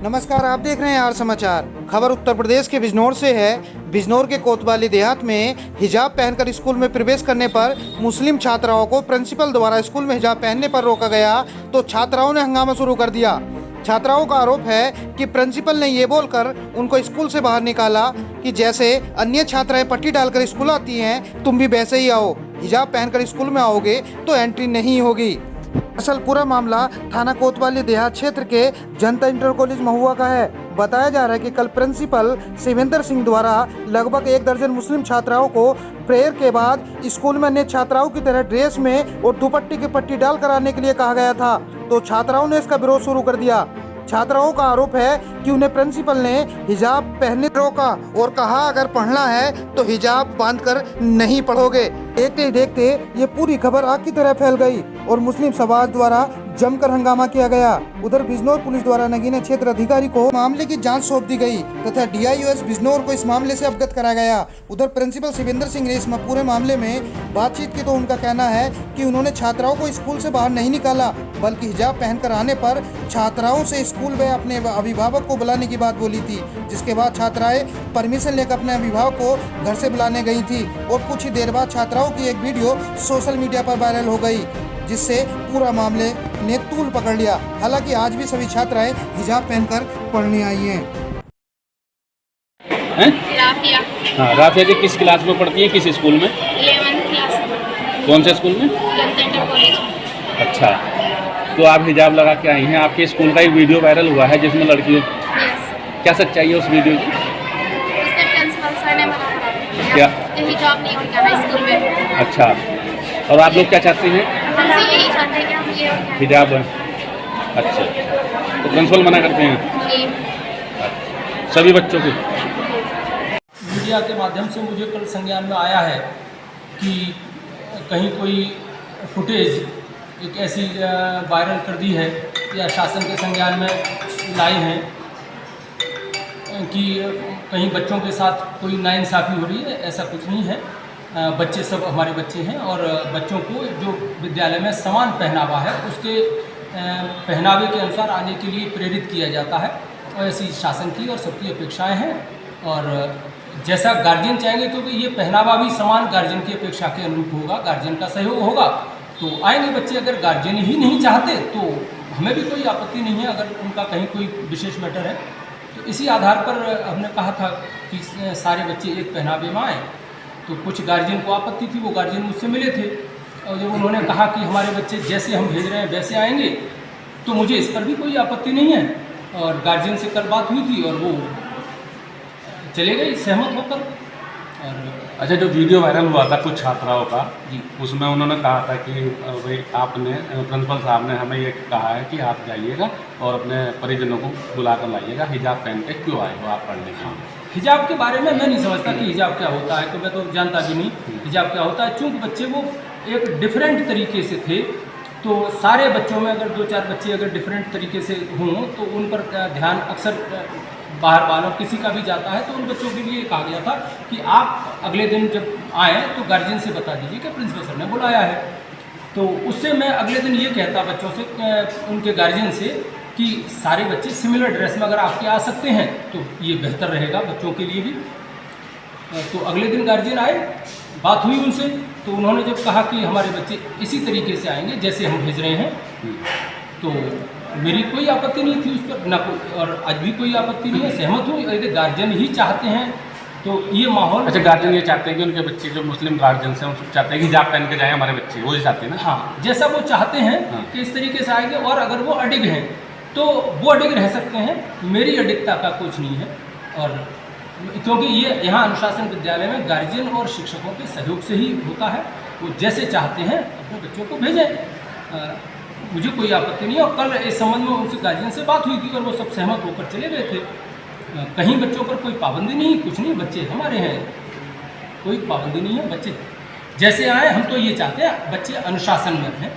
नमस्कार, आप देख रहे हैं आर समाचार। खबर उत्तर प्रदेश के बिजनौर से है। बिजनौर के कोतवाली देहात में हिजाब पहनकर स्कूल में प्रवेश करने पर मुस्लिम छात्राओं को प्रिंसिपल द्वारा स्कूल में हिजाब पहनने पर रोका गया तो छात्राओं ने हंगामा शुरू कर दिया। छात्राओं का आरोप है कि प्रिंसिपल ने ये बोलकर उनको स्कूल से बाहर निकाला कि जैसे अन्य छात्राएं पट्टी डालकर स्कूल आती हैं, तुम भी वैसे ही आओ। हिजाब पहनकर स्कूल में आओगे तो एंट्री नहीं होगी। असल पूरा मामला थाना कोतवाली देहात क्षेत्र के जनता इंटर कॉलेज महुआ का है। बताया जा रहा है कि कल प्रिंसिपल शिवेंद्र सिंह द्वारा लगभग 1 दर्जन मुस्लिम छात्राओं को प्रेयर के बाद स्कूल में अन्य छात्राओं की तरह ड्रेस में और दुपट्टे की पट्टी डाल कर आने के लिए कहा गया था, तो छात्राओं ने इसका विरोध शुरू कर दिया। छात्राओं का आरोप है कि उन्हें प्रिंसिपल ने हिजाब पहनने रोका और कहा अगर पढ़ना है तो हिजाब बांधकर नहीं पढ़ोगे। देखते ही देखते ये पूरी खबर आग की तरह फैल गई और मुस्लिम समाज द्वारा जमकर हंगामा किया गया। उधर बिजनौर पुलिस द्वारा नगीना क्षेत्र अधिकारी को मामले की जांच सौंप दी गई तथा DIOS बिजनौर को इस मामले से अवगत कराया गया। उधर प्रिंसिपल शिवेंद्र सिंह ने इस पूरे मामले में बातचीत की तो उनका कहना है कि उन्होंने छात्राओं को स्कूल से बाहर नहीं निकाला, बल्कि हिजाब पहनकर आने पर छात्राओं से स्कूल में अपने अभिभावक को बुलाने की बात बोली थी, जिसके बाद छात्राएं परमिशन लेकर अपने अभिभावक को घर से बुलाने गई थी और कुछ ही देर बाद छात्राओं की एक वीडियो सोशल मीडिया पर वायरल हो गई, जिससे पूरा मामले ने तूल पकड़ लिया। हालांकि आज भी सभी छात्राएं हिजाब पहनकर पढ़ने आई हैं। राफिया। हाँ, राफिया जी किस क्लास में पढ़ती है, किस स्कूल में? 11th क्लास में। कौन से स्कूल में? जनता इंटर कॉलेज में। अच्छा, तो आप हिजाब लगा के आई हैं। आपके स्कूल का एक वीडियो वायरल हुआ है जिसमें लड़कियों, क्या सच्चाई है उस वीडियो की? उसके प्रिंसिपल सर ने मना करा क्या? कि हिजाब नहीं होगा स्कूल में। अच्छा, और आप लोग क्या चाहते हैं? हम भी यही चाहते हैं कि हम ये हो जाए। हिजाब। अच्छा, तो प्रिंसिपल मना करते हैं जी। सभी बच्चों को? मीडिया के माध्यम से मुझे कल संज्ञान में आया है कि कहीं कोई फुटेज एक ऐसी वायरल कर दी है या शासन के संज्ञान में लाई है कि कहीं बच्चों के साथ कोई नाइंसाफ़ी हो रही है। ऐसा कुछ नहीं है। बच्चे सब हमारे बच्चे हैं और बच्चों को जो विद्यालय में समान पहनावा है उसके पहनावे के अनुसार आने के लिए प्रेरित किया जाता है और ऐसी शासन की और सबकी अपेक्षाएं हैं और जैसा गार्जियन चाहेंगे तो ये पहनावा भी समान गार्जियन की अपेक्षा के अनुरूप होगा, गार्जियन का सहयोग होगा तो आएंगे बच्चे। अगर गार्जियन ही नहीं चाहते तो हमें भी कोई आपत्ति नहीं है। अगर उनका कहीं कोई विशेष मैटर है तो इसी आधार पर हमने कहा था कि सारे बच्चे एक पहनावे में आएँ। तो कुछ गार्जियन को आपत्ति थी, वो गार्जियन मुझसे मिले थे और जब उन्होंने कहा कि हमारे बच्चे जैसे हम भेज रहे हैं वैसे आएंगे तो मुझे इस पर भी कोई आपत्ति नहीं है। और गार्जियन से कल बात हुई थी और वो चले गए सहमत होकर। और अच्छा, जो वीडियो वायरल हुआ था कुछ छात्राओं का जी, उसमें उन्होंने कहा था कि भाई आपने, प्रिंसिपल साहब ने हमें ये कहा है कि आप जाइएगा और अपने परिजनों को बुला कर लाइएगा, हिजाब पहन के क्यों आए हो आप पढ़ने के लिए? हिजाब के बारे में मैं नहीं समझता कि हिजाब क्या होता है, तो मैं तो जानता भी नहीं हिजाब क्या होता है। चूँकि बच्चे वो एक डिफरेंट तरीके से थे तो सारे बच्चों में अगर 2-4 बच्चे अगर डिफरेंट तरीके से हों तो उन पर ध्यान अक्सर बाहर वालों किसी का भी जाता है। तो उन बच्चों के लिए कहा गया था कि आप अगले दिन जब आएँ तो गार्जियन से बता दीजिए कि प्रिंसिपल सर ने बुलाया है। तो उससे मैं अगले दिन ये कहता बच्चों से, उनके गार्जियन से कि सारे बच्चे सिमिलर ड्रेस में अगर आपके आ सकते हैं तो ये बेहतर रहेगा बच्चों के लिए भी। तो अगले दिन गार्जियन आए, बात हुई उनसे तो उन्होंने जब कहा कि हमारे बच्चे इसी तरीके से आएंगे जैसे हम भेज रहे हैं तो मेरी कोई आपत्ति नहीं थी उस पर, ना कोई, और आज भी कोई आपत्ति नहीं है। सहमत हूँ। यदि गार्जियन ही चाहते हैं तो ये माहौल। अच्छा, गार्जियन ये चाहते हैं कि उनके बच्चे जो मुस्लिम गार्जियन हैं वो चाहते हैं कि हिजाब पहन के जाएं हमारे बच्चे, वो ही चाहते हैं ना? हाँ, जैसा वो चाहते हैं कि इस तरीके से आएंगे और अगर वो अडिग हैं तो वो अडिग रह सकते हैं। मेरी अडिगता का कुछ नहीं है। और क्योंकि ये यहाँ अनुशासन विद्यालय में गार्जियन और शिक्षकों के सहयोग से ही होता है। वो जैसे चाहते हैं अपने बच्चों को भेजें, मुझे कोई आपत्ति नहीं है। और कल इस संबंध में उनसे गार्जियन से बात हुई थी और वो सब सहमत होकर चले गए थे। कहीं बच्चों पर कोई पाबंदी नहीं, कुछ नहीं, बच्चे हमारे हैं, कोई पाबंदी नहीं है। बच्चे जैसे आए, हम तो ये चाहते हैं बच्चे अनुशासन में रहें।